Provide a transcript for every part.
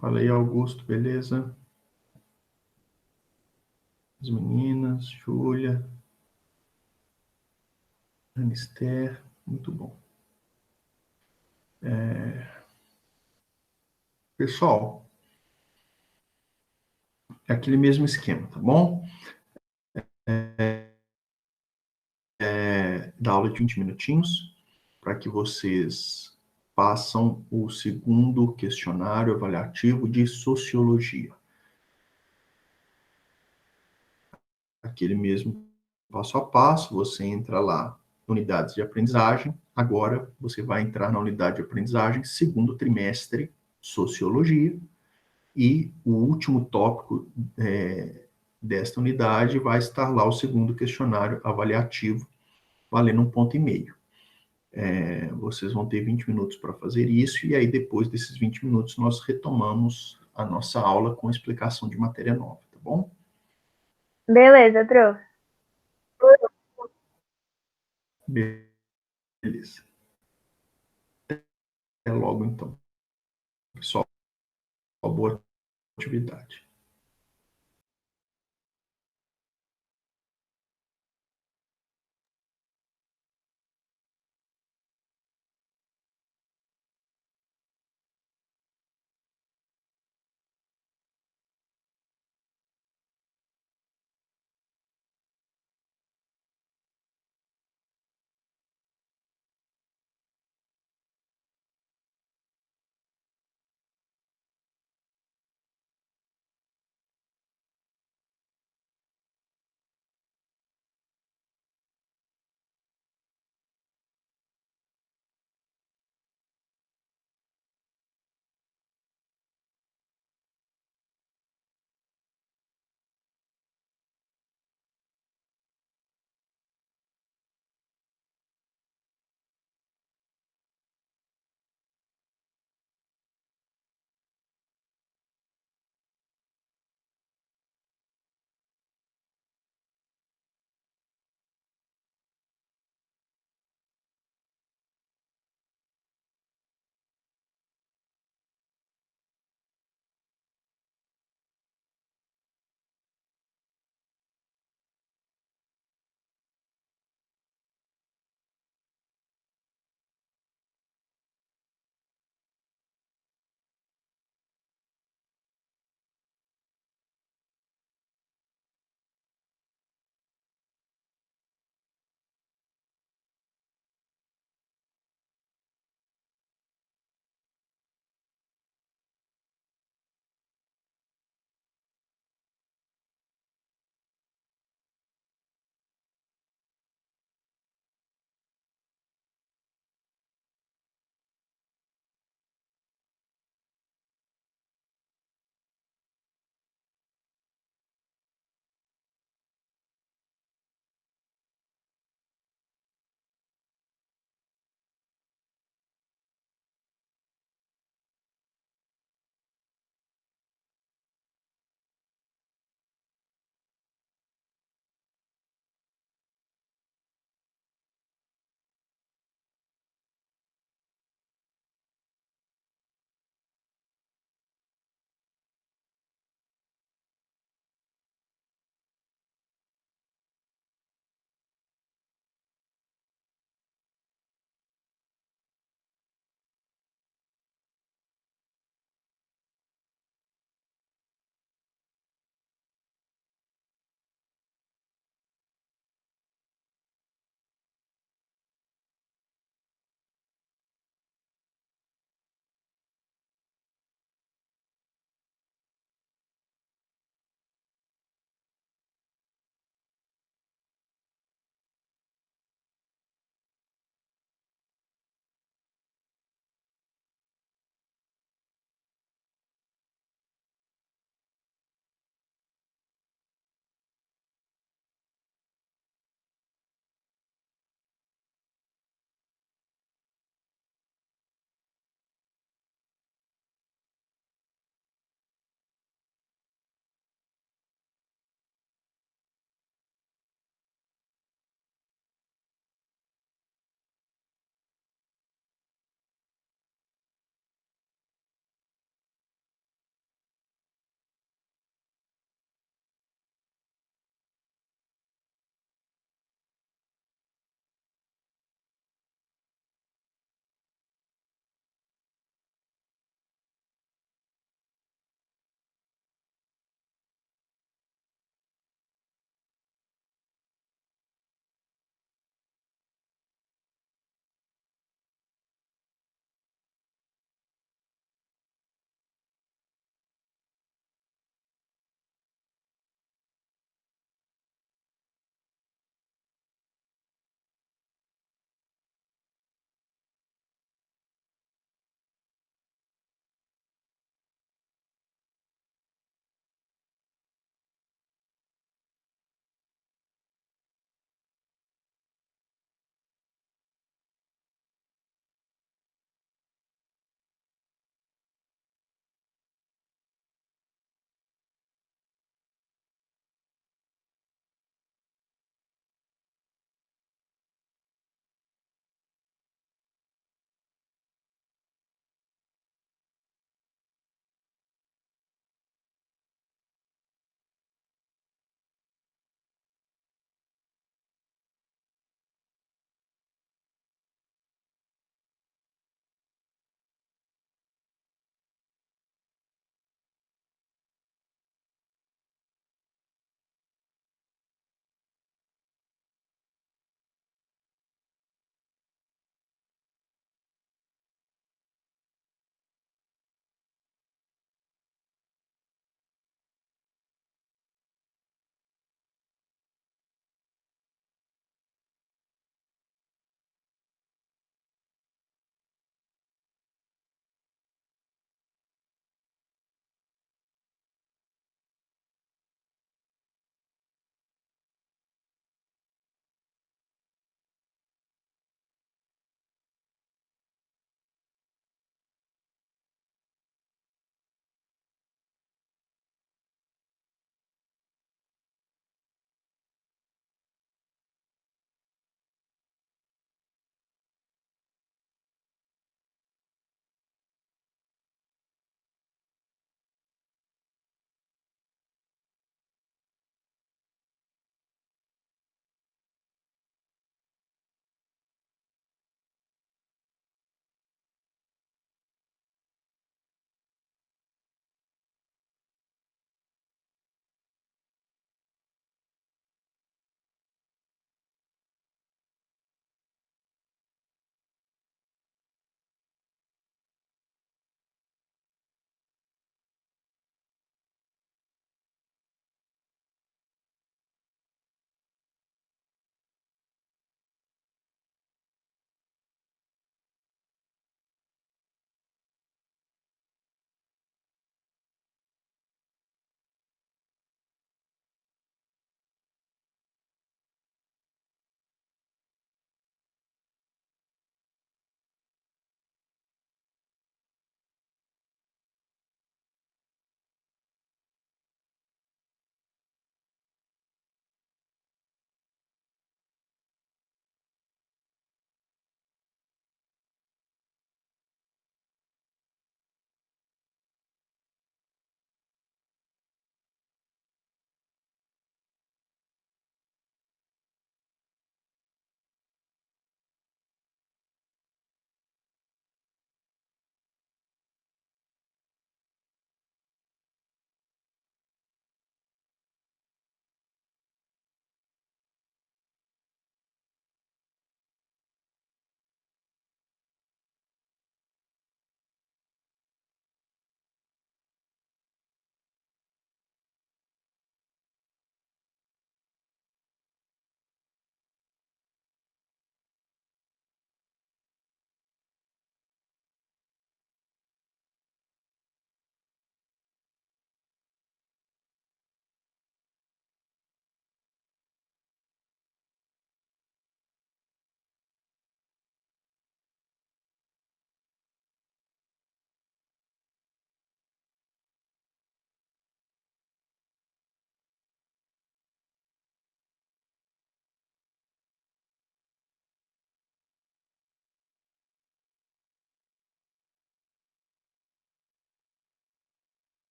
Fala aí, Augusto, beleza? As meninas, Júlia, Anister, muito bom. Pessoal, é aquele mesmo esquema, tá bom? Da aula de 20 minutinhos, para que vocês façam o segundo questionário avaliativo de sociologia. Aquele mesmo passo a passo, você entra lá, unidades de aprendizagem. Agora você vai entrar na unidade de aprendizagem, segundo trimestre, sociologia. E o último tópico desta unidade vai estar lá o segundo questionário avaliativo, valendo 1,5 ponto. Vocês vão ter 20 minutos para fazer isso, e aí depois desses 20 minutos nós retomamos a nossa aula com explicação de matéria nova, tá bom? Beleza, Tro. Beleza. Até logo então, pessoal. Boa atividade.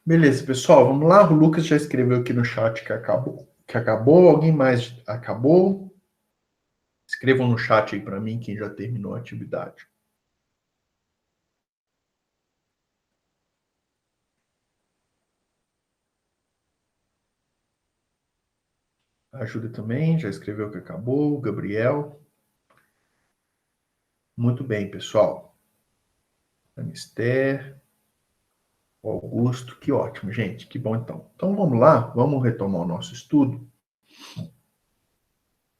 Beleza, pessoal, vamos lá. O Lucas já escreveu aqui no chat que acabou. Que acabou. Alguém mais acabou? Escrevam no chat aí para mim quem já terminou a atividade. A Júlia também já escreveu que acabou. O Gabriel. Muito bem, pessoal. A Mister, o Augusto, que ótimo, gente. Que bom então. Então vamos lá, vamos retomar o nosso estudo.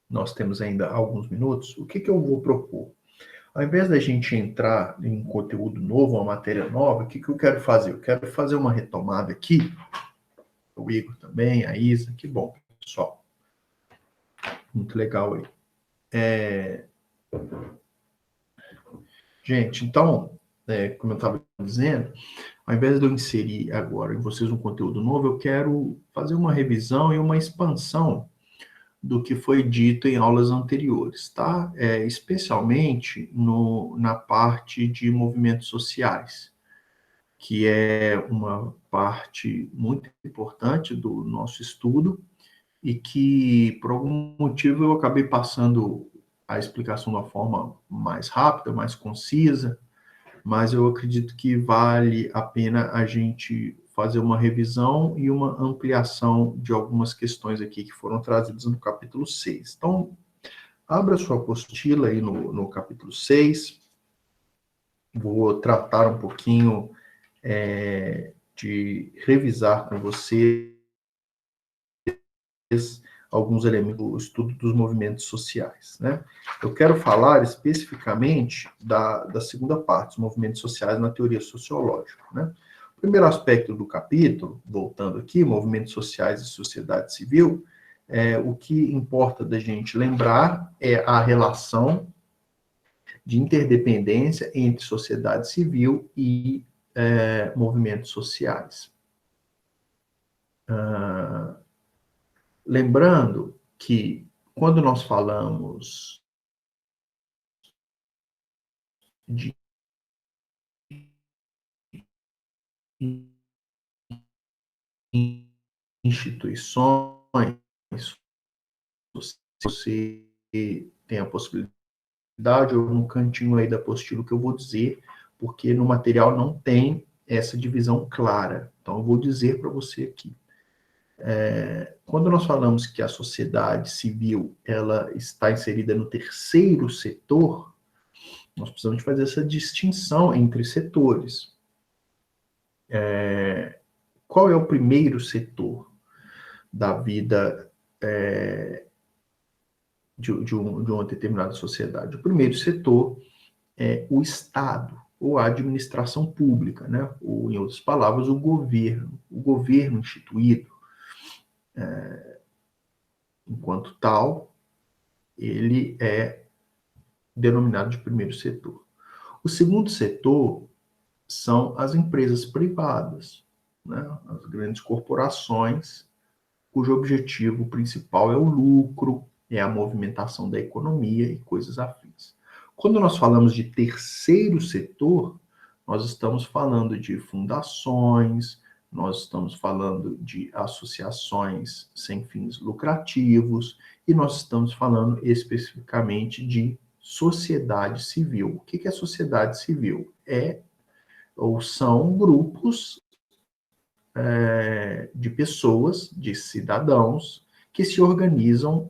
Nós temos ainda alguns minutos. O que eu vou propor? Ao invés da gente entrar em conteúdo novo, uma matéria nova, o que eu quero fazer? Eu quero fazer uma retomada aqui. O Igor também, a Isa, que bom, pessoal. Muito legal aí. Gente, então, como eu estava dizendo, ao invés de eu inserir agora em vocês um conteúdo novo, eu quero fazer uma revisão e uma expansão do que foi dito em aulas anteriores, tá? Especialmente na parte de movimentos sociais, que é uma parte muito importante do nosso estudo e que, por algum motivo, eu acabei passando a explicação de uma forma mais rápida, mais concisa, mas eu acredito que vale a pena a gente fazer uma revisão e uma ampliação de algumas questões aqui que foram trazidas no capítulo 6. Então, abra sua apostila aí no capítulo 6. Vou tratar um pouquinho de revisar com vocês alguns elementos do estudo dos movimentos sociais, né? Eu quero falar especificamente da segunda parte, os movimentos sociais na teoria sociológica, né? O primeiro aspecto do capítulo, voltando aqui, movimentos sociais e sociedade civil, o que importa da gente lembrar é a relação de interdependência entre sociedade civil e movimentos sociais. Lembrando que quando nós falamos de instituições, você tem a possibilidade, ou no cantinho aí da apostila que eu vou dizer, porque no material não tem essa divisão clara. Então, eu vou dizer para você aqui. Quando nós falamos que a sociedade civil ela está inserida no terceiro setor, nós precisamos fazer essa distinção entre setores. Qual é o primeiro setor da vida de uma determinada sociedade? O primeiro setor é o Estado, ou a administração pública, né? Ou, em outras palavras, o governo instituído. Enquanto tal, ele é denominado de primeiro setor. O segundo setor são as empresas privadas, né? As grandes corporações, cujo objetivo principal é o lucro, é a movimentação da economia e coisas afins. Quando nós falamos de terceiro setor, nós estamos falando de fundações, nós estamos falando de associações sem fins lucrativos e nós estamos falando especificamente de sociedade civil. O que é sociedade civil? Ou são grupos de pessoas, de cidadãos, que se organizam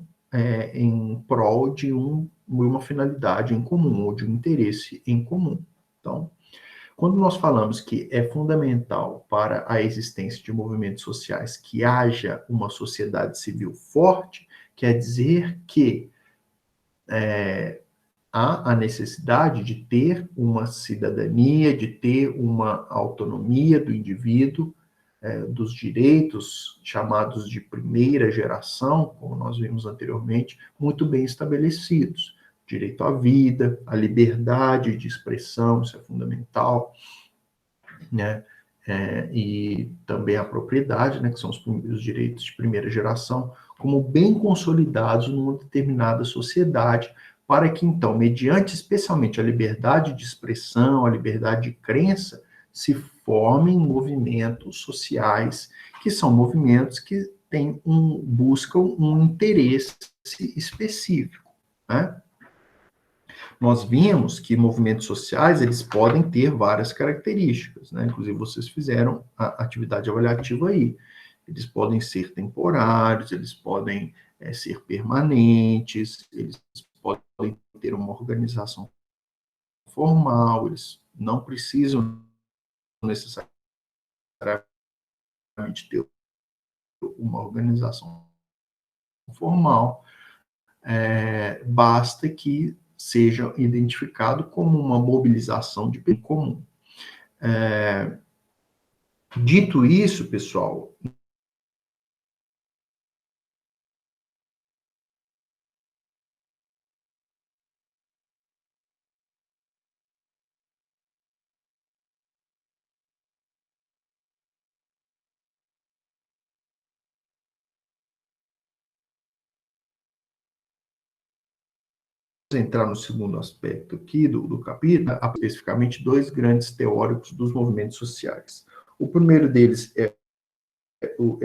em prol de uma finalidade em comum, ou de um interesse em comum. Então, quando nós falamos que é fundamental para a existência de movimentos sociais que haja uma sociedade civil forte, quer dizer que há a necessidade de ter uma cidadania, de ter uma autonomia do indivíduo, dos direitos chamados de primeira geração, como nós vimos anteriormente, muito bem estabelecidos. Direito à vida, a liberdade de expressão, isso é fundamental, né? E também a propriedade, né, que são os direitos de primeira geração, como bem consolidados numa determinada sociedade, para que, então, mediante especialmente a liberdade de expressão, a liberdade de crença, se formem movimentos sociais, que são movimentos que buscam um interesse específico, né? Nós vimos que movimentos sociais, eles podem ter várias características, né? Inclusive, vocês fizeram a atividade avaliativa aí. Eles podem ser temporários, eles podem ser permanentes, eles podem ter uma organização formal, eles não precisam necessariamente ter uma organização formal, basta que seja identificado como uma mobilização de bem comum. Dito isso, pessoal, entrar no segundo aspecto aqui do capítulo, há especificamente dois grandes teóricos dos movimentos sociais. O primeiro deles é o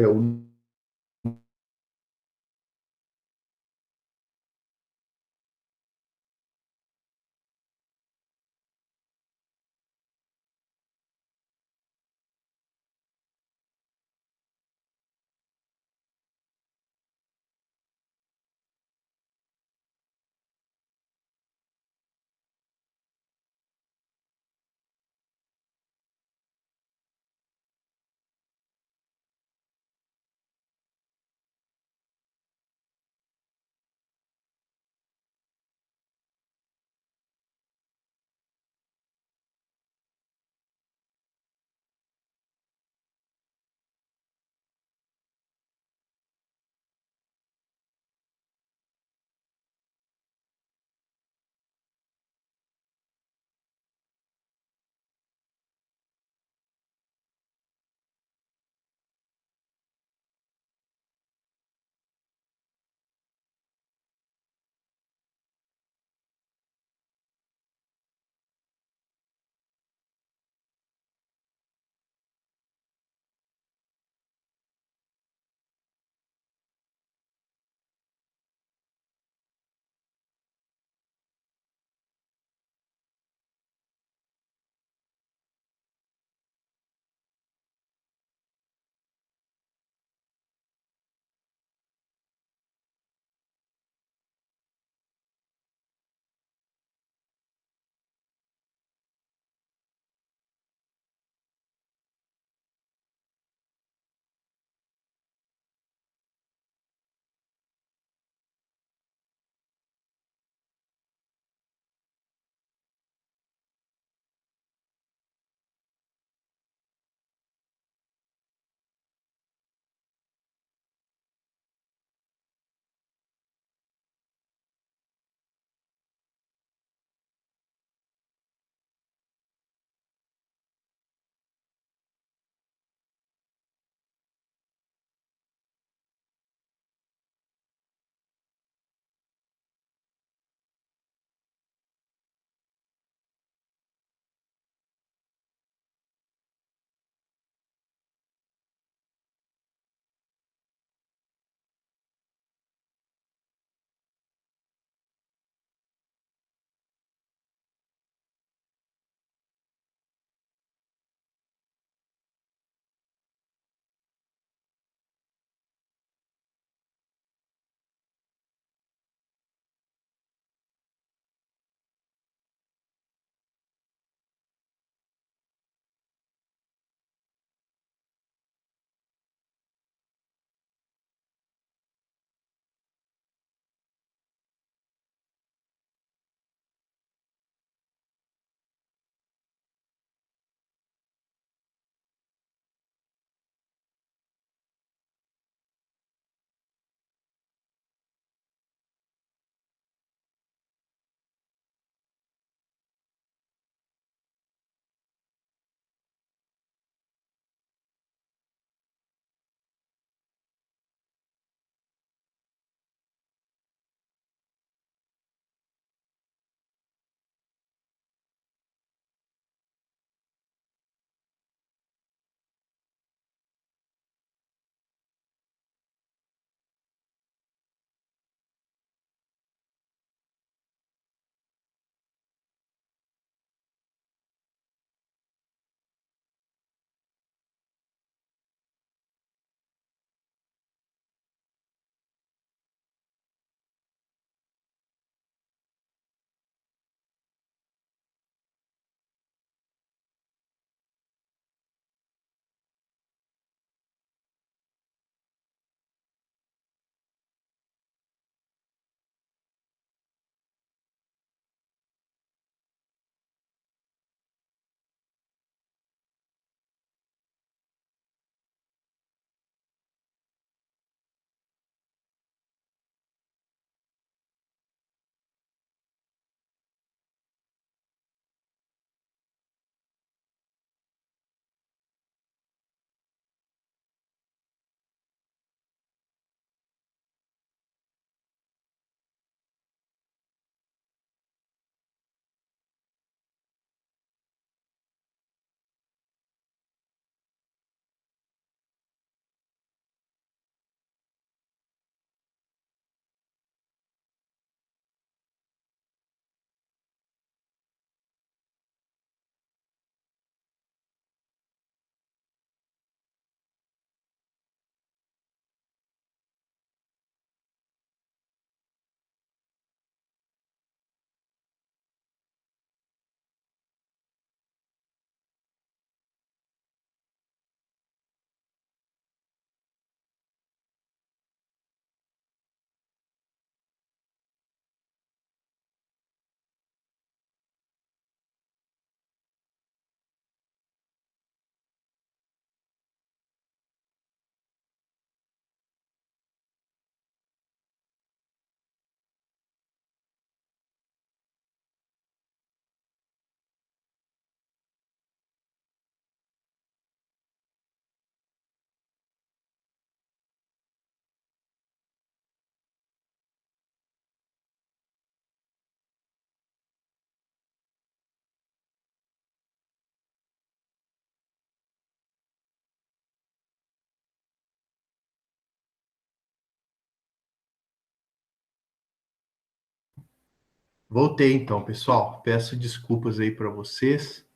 Voltei então, pessoal. Peço desculpas aí para vocês.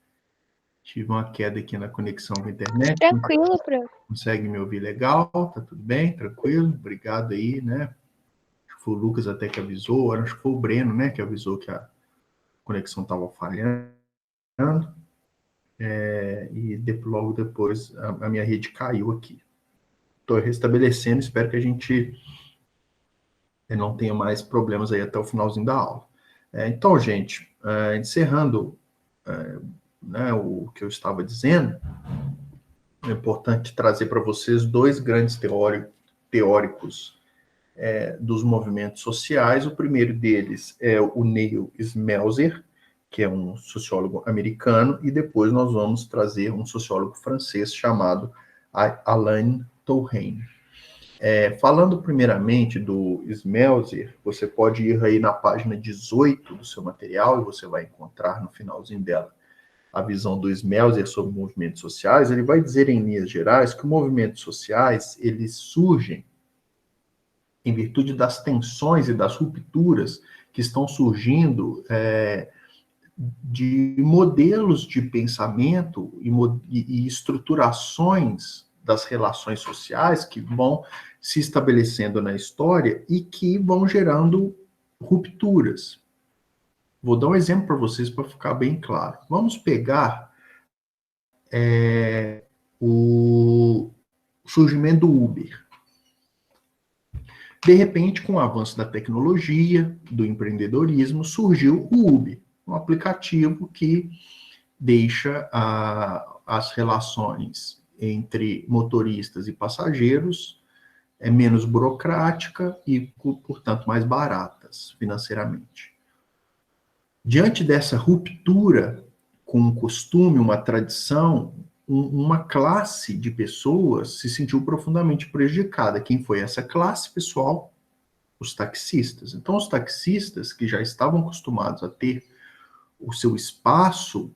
Tive uma queda aqui na conexão com a internet. Tranquilo, prof. Consegue me ouvir legal? Tá tudo bem? Tranquilo? Obrigado aí, né? Acho que foi o Lucas até que avisou, acho que foi o Breno, né, que avisou que a conexão estava falhando. E logo depois a minha rede caiu aqui. Estou restabelecendo, espero que a gente não tenha mais problemas aí até o finalzinho da aula. Então, gente, encerrando né, o que eu estava dizendo, é importante trazer para vocês dois grandes teóricos dos movimentos sociais. O primeiro deles é o Neil Smelser, que é um sociólogo americano, e depois nós vamos trazer um sociólogo francês chamado Alain Touraine. Falando primeiramente do Smelser, você pode ir aí na página 18 do seu material e você vai encontrar no finalzinho dela a visão do Smelser sobre movimentos sociais. Ele vai dizer em linhas gerais que os movimentos sociais eles surgem em virtude das tensões e das rupturas que estão surgindo de modelos de pensamento e estruturações das relações sociais que vão se estabelecendo na história e que vão gerando rupturas. Vou dar um exemplo para vocês para ficar bem claro. Vamos pegar o surgimento do Uber. De repente, com o avanço da tecnologia, do empreendedorismo, surgiu o Uber, um aplicativo que deixa as relações entre motoristas e passageiros menos burocrática e, portanto, mais baratas financeiramente. Diante dessa ruptura com um costume, uma tradição, uma classe de pessoas se sentiu profundamente prejudicada. Quem foi essa classe, pessoal? Os taxistas. Então, os taxistas que já estavam acostumados a ter o seu espaço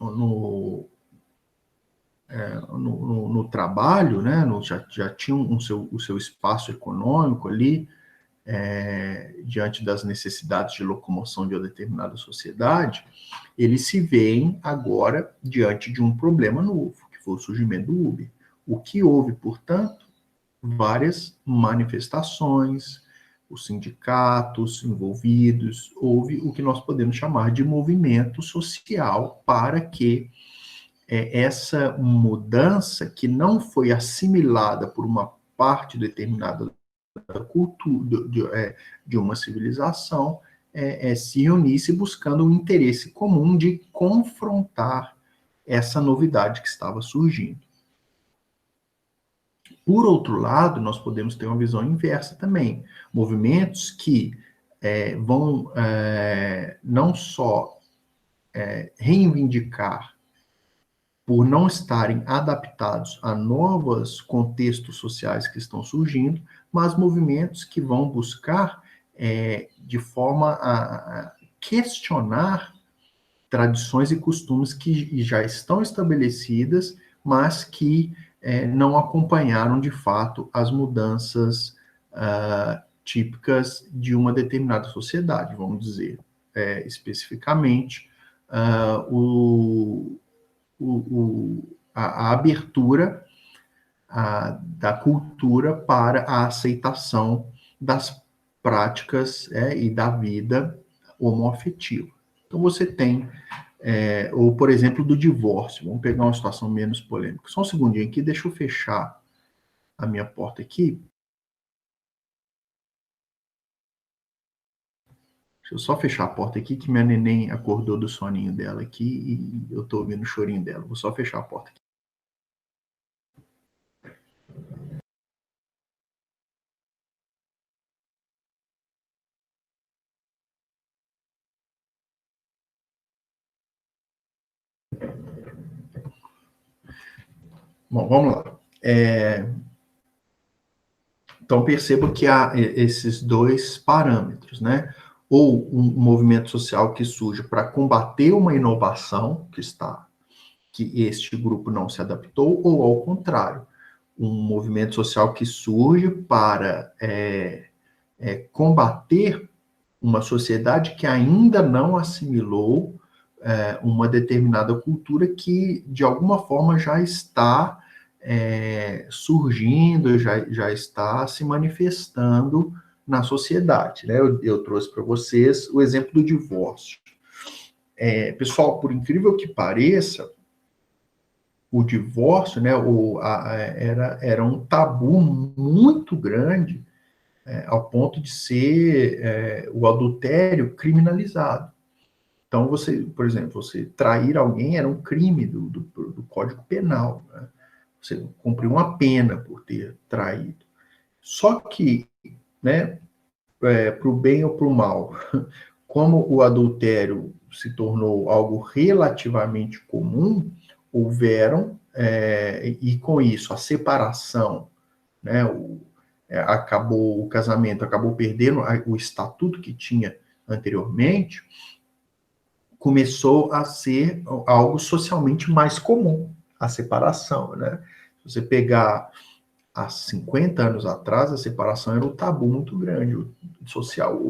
no trabalho, né? Já tinham o seu espaço econômico ali, diante das necessidades de locomoção de uma determinada sociedade, eles se veem agora diante de um problema novo, que foi o surgimento do Uber. O que houve, portanto, várias manifestações, os sindicatos envolvidos, houve o que nós podemos chamar de movimento social para que essa mudança, que não foi assimilada por uma parte determinada da cultura, de uma civilização, se reunisse buscando um interesse comum de confrontar essa novidade que estava surgindo. Por outro lado, nós podemos ter uma visão inversa também. Movimentos que vão não só reivindicar por não estarem adaptados a novos contextos sociais que estão surgindo, mas movimentos que vão buscar de forma a questionar tradições e costumes que já estão estabelecidas, mas que não acompanharam de fato as mudanças típicas de uma determinada sociedade, vamos dizer especificamente a abertura da cultura para a aceitação das práticas e da vida homoafetiva. Então você tem, ou por exemplo, do divórcio. Vamos pegar uma situação menos polêmica. Só um segundinho aqui, deixa eu fechar a minha porta aqui. Deixa eu só fechar a porta aqui, que minha neném acordou do soninho dela aqui e eu tô ouvindo o chorinho dela. Vou só fechar a porta aqui. Bom, vamos lá. Então, perceba que há esses dois parâmetros, né? Ou um movimento social que surge para combater uma inovação que este grupo não se adaptou, ou ao contrário, um movimento social que surge para combater uma sociedade que ainda não assimilou uma determinada cultura que, de alguma forma, já está surgindo, já está se manifestando na sociedade, né? Eu trouxe para vocês o exemplo do divórcio. Pessoal, por incrível que pareça, o divórcio, né, era um tabu muito grande, ao ponto de ser o adultério criminalizado. Então, por exemplo, você trair alguém era um crime do Código Penal, né? Você cumpriu uma pena por ter traído. Só que, né, para o bem ou para o mal, como o adultério se tornou algo relativamente comum, houveram, e com isso a separação, né, o casamento acabou perdendo o estatuto que tinha anteriormente, começou a ser algo socialmente mais comum, a separação, né? Se você pegar há 50 anos atrás, a separação era um tabu muito grande social.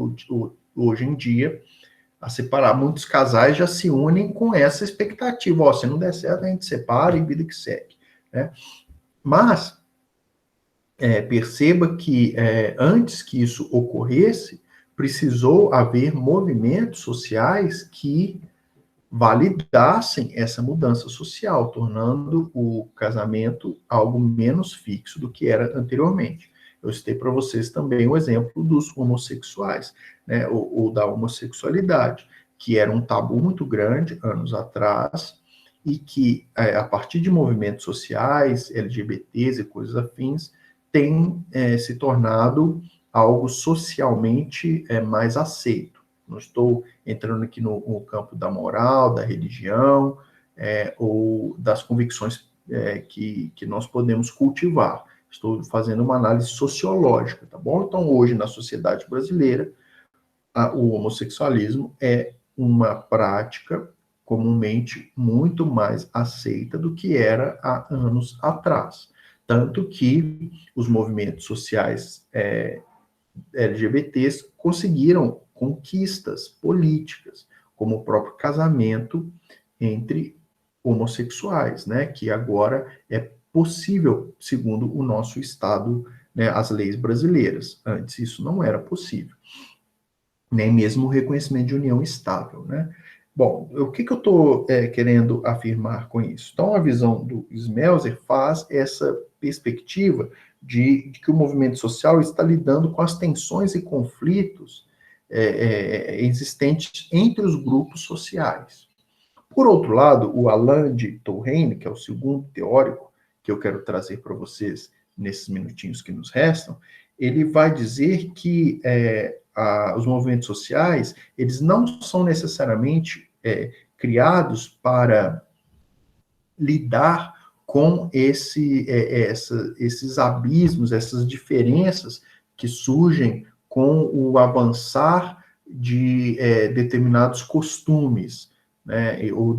Hoje em dia, muitos casais já se unem com essa expectativa. Se não der certo, a gente separa e vida que segue, né? Mas perceba que antes que isso ocorresse, precisou haver movimentos sociais que validassem essa mudança social, tornando o casamento algo menos fixo do que era anteriormente. Eu citei para vocês também o exemplo dos homossexuais, né, ou da homossexualidade, que era um tabu muito grande anos atrás, e que, a partir de movimentos sociais, LGBTs e coisas afins, tem se tornado algo socialmente mais aceito. Não estou entrando aqui no campo da moral, da religião, ou das convicções que nós podemos cultivar. Estou fazendo uma análise sociológica, tá bom? Então, hoje, na sociedade brasileira, o homossexualismo é uma prática comumente muito mais aceita do que era há anos atrás. Tanto que os movimentos sociais LGBTs conseguiram conquistas políticas, como o próprio casamento entre homossexuais, né, que agora é possível, segundo o nosso Estado, né, as leis brasileiras. Antes isso não era possível, nem mesmo o reconhecimento de união estável, né? Bom, o que eu estou querendo afirmar com isso? Então, a visão do Smelser faz essa perspectiva de que o movimento social está lidando com as tensões e conflitos existentes entre os grupos sociais. Por outro lado, o Alain de Touraine, que é o segundo teórico que eu quero trazer para vocês nesses minutinhos que nos restam, ele vai dizer que os movimentos sociais, eles não são necessariamente criados para lidar com esses abismos, essas diferenças que surgem com o avançar de determinados costumes, né, ou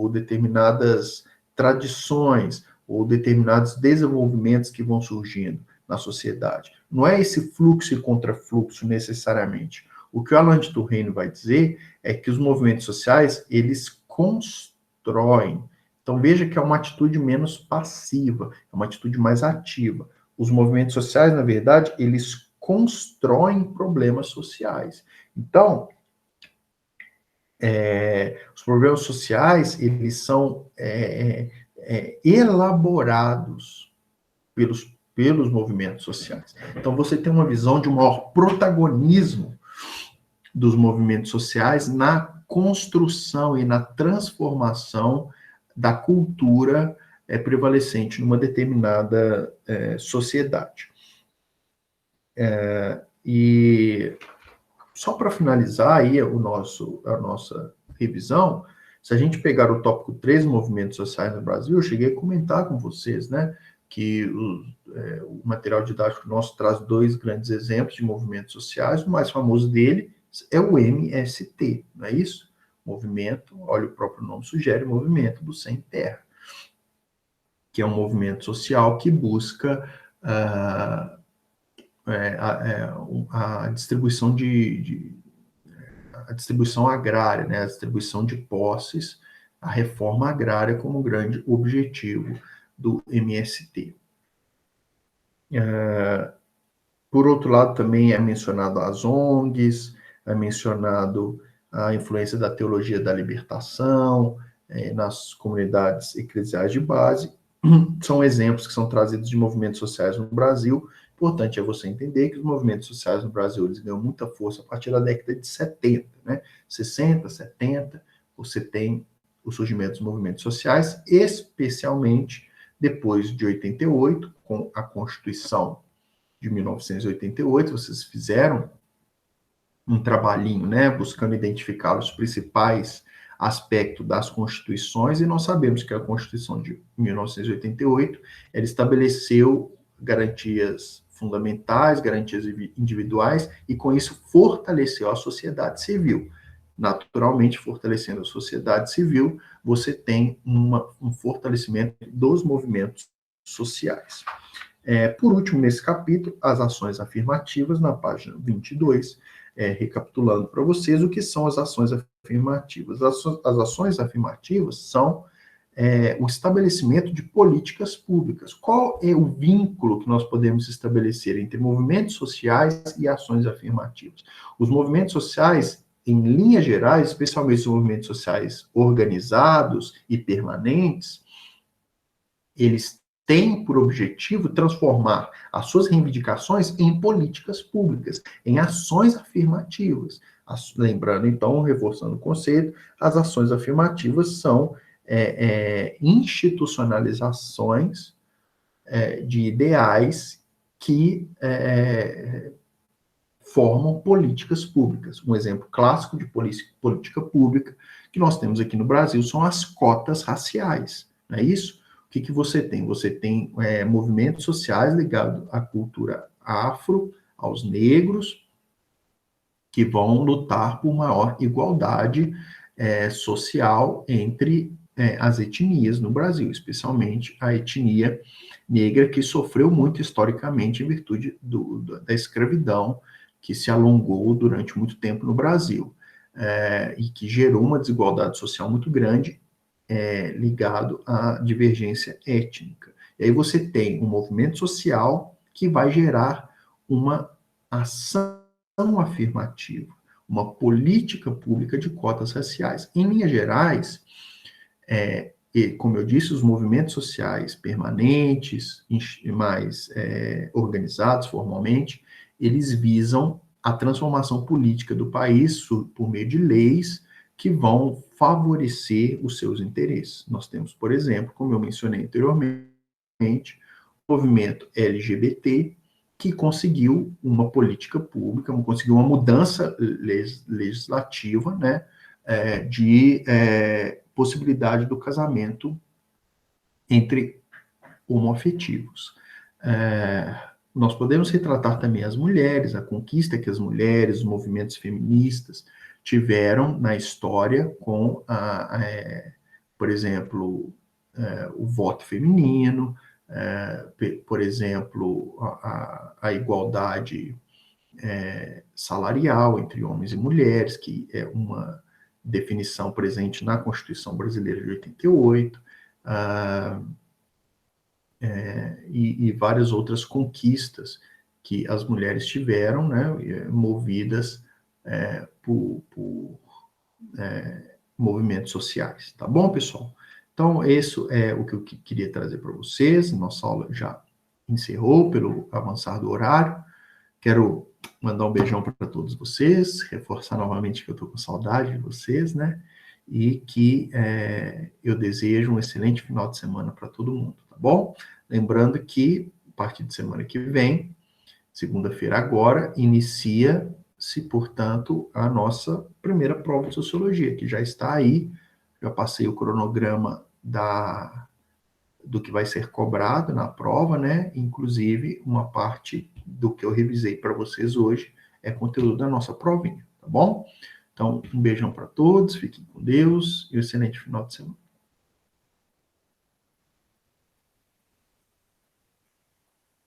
determinadas tradições, ou determinados desenvolvimentos que vão surgindo na sociedade. Não é esse fluxo e contrafluxo necessariamente. O que o Alain de Touraine vai dizer é que os movimentos sociais, eles constroem. Então veja que é uma atitude menos passiva, é uma atitude mais ativa. Os movimentos sociais, na verdade, eles constroem problemas sociais. Então, os problemas sociais, eles são elaborados pelos movimentos sociais. Então, você tem uma visão de um maior protagonismo dos movimentos sociais na construção e na transformação da cultura prevalecente numa determinada sociedade. E só para finalizar aí a nossa revisão, se a gente pegar o tópico 3, movimentos sociais no Brasil, eu cheguei a comentar com vocês, né, que o material didático nosso traz 2 grandes exemplos de movimentos sociais. O mais famoso dele é o MST, não é isso? Movimento, olha, o próprio nome sugere, Movimento do Sem Terra, que é um movimento social que busca a distribuição a distribuição agrária, né, a distribuição de posses, a reforma agrária como grande objetivo do MST. Por outro lado, também é mencionado as ONGs, é mencionado a influência da teologia da libertação nas comunidades eclesiais de base. São exemplos que são trazidos de movimentos sociais no Brasil. Importante é você entender que os movimentos sociais no Brasil eles ganham muita força a partir da década de 70, né? 60, 70, você tem o surgimento dos movimentos sociais, especialmente depois de 88, com a Constituição de 1988, vocês fizeram um trabalhinho, né, buscando identificar os principais aspectos das constituições, e nós sabemos que a Constituição de 1988, ela estabeleceu garantias fundamentais, garantias individuais, e com isso fortaleceu a sociedade civil. Naturalmente, fortalecendo a sociedade civil, você tem um fortalecimento dos movimentos sociais. Por último, nesse capítulo, as ações afirmativas, na página 22, recapitulando para vocês o que são as ações afirmativas. As ações afirmativas são o estabelecimento de políticas públicas. Qual é o vínculo que nós podemos estabelecer entre movimentos sociais e ações afirmativas? Os movimentos sociais, em linhas gerais, especialmente os movimentos sociais organizados e permanentes, eles têm por objetivo transformar as suas reivindicações em políticas públicas, em ações afirmativas. Lembrando, então, reforçando o conceito, as ações afirmativas são institucionalizações de ideais que formam políticas públicas. Um exemplo clássico de política pública que nós temos aqui no Brasil são as cotas raciais, não é isso? O que você tem? Você tem movimentos sociais ligados à cultura afro, aos negros, que vão lutar por maior igualdade social entre as etnias no Brasil, especialmente a etnia negra, que sofreu muito historicamente em virtude da escravidão, que se alongou durante muito tempo no Brasil, e que gerou uma desigualdade social muito grande, ligado à divergência étnica. E aí você tem um movimento social que vai gerar uma ação afirmativa, uma política pública de cotas raciais. Em linhas gerais, como eu disse, os movimentos sociais permanentes, mais organizados formalmente, eles visam a transformação política do país por meio de leis que vão favorecer os seus interesses. Nós temos, por exemplo, como eu mencionei anteriormente, o movimento LGBT, que conseguiu uma política pública, conseguiu uma mudança legislativa, né, de possibilidade do casamento entre homoafetivos. Nós podemos retratar também as mulheres, a conquista que as mulheres, os movimentos feministas tiveram na história com, por exemplo, o voto feminino, por exemplo, a igualdade salarial entre homens e mulheres, que é uma definição presente na Constituição Brasileira de 88, e várias outras conquistas que as mulheres tiveram, né, movidas por movimentos sociais. Tá bom, pessoal? Então, isso é o que eu queria trazer para vocês. Nossa aula já encerrou pelo avançar do horário. Quero mandar um beijão para todos vocês, reforçar novamente que eu estou com saudade de vocês, né? E que eu desejo um excelente final de semana para todo mundo, tá bom? Lembrando que, a partir de semana que vem, segunda-feira agora, inicia-se, portanto, a nossa primeira prova de sociologia, que já está aí. Já passei o cronograma do que vai ser cobrado na prova, né? Inclusive, uma parte do que eu revisei para vocês hoje é conteúdo da nossa provinha, tá bom? Então, um beijão para todos, fiquem com Deus e um excelente final de semana.